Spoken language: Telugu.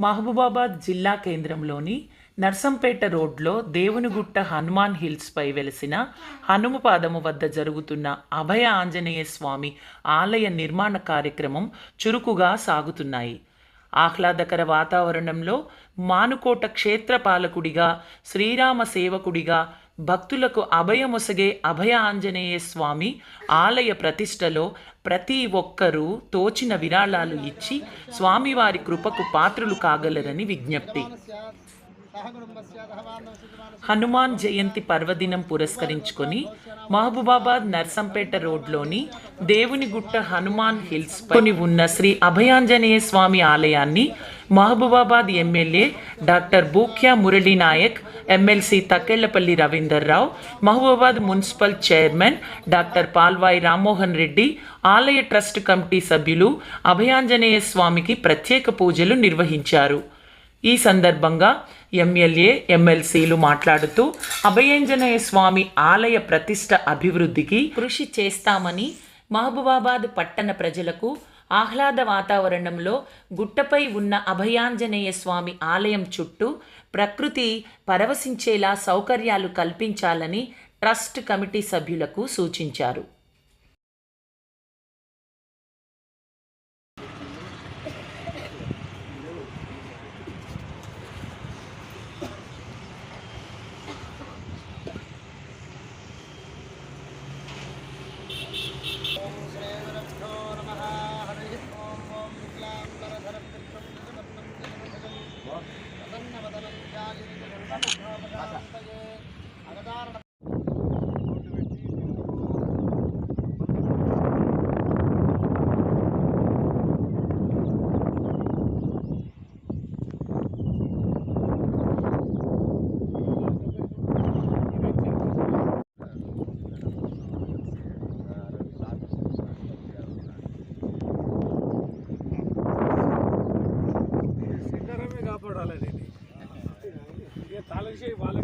మహబూబాబాద్ జిల్లా కేంద్రంలోని నర్సంపేట రోడ్లో దేవునిగుట్ట హనుమాన్ హిల్స్పై వెలసిన హనుమపాదము వద్ద జరుగుతున్న అభయ ఆంజనేయ స్వామి ఆలయ నిర్మాణ కార్యక్రమం చురుకుగా సాగుతున్నాయి. ఆహ్లాదకర వాతావరణంలో మానుకోట క్షేత్రపాలకుడిగా, శ్రీరామ సేవకుడిగా భక్తులకు అభయమొసగే అభయ ఆంజనేయ స్వామి ఆలయ ప్రతిష్టలో ప్రతి ఒక్కరూ తోచిన విరాళాలు ఇచ్చి స్వామివారి కృపకు పాత్రులు కాగలరని విజ్ఞప్తి. హనుమాన్ జయంతి పర్వదినం పురస్కరించుకొని మహబూబాబాద్ నర్సంపేట రోడ్లోని దేవునిగుట్ట హనుమాన్ హిల్స్ పై ఉన్న శ్రీ అభయాంజనేయ స్వామి ఆలయాన్ని Mahabubabad MLA doctor Bukya Murali Naik, MLC Takkellapalli Ravinder Rao, Mahabubabad municipal chairman doctor Palvai Rammohan Reddy, ఆలయ ట్రస్ట్ కమిటీ సభ్యులు అభయాంజనేయ స్వామికి ప్రత్యేక పూజలు నిర్వహించారు. ఈ సందర్భంగా ఎమ్మెల్యే, ఎమ్మెల్సీలు మాట్లాడుతూ అభయాంజనేయ స్వామి ఆలయ ప్రతిష్ట అభివృద్ధికి కృషి చేస్తామని, మహబూబాబాద్ పట్టణ ప్రజలకు ఆహ్లాద వాతావరణంలో గుట్టపై ఉన్న అభయాంజనేయ స్వామి ఆలయం చుట్టూ ప్రకృతి పరవశించేలా సౌకర్యాలు కల్పించాలని ట్రస్ట్ కమిటీ సభ్యులకు సూచించారు. तालुक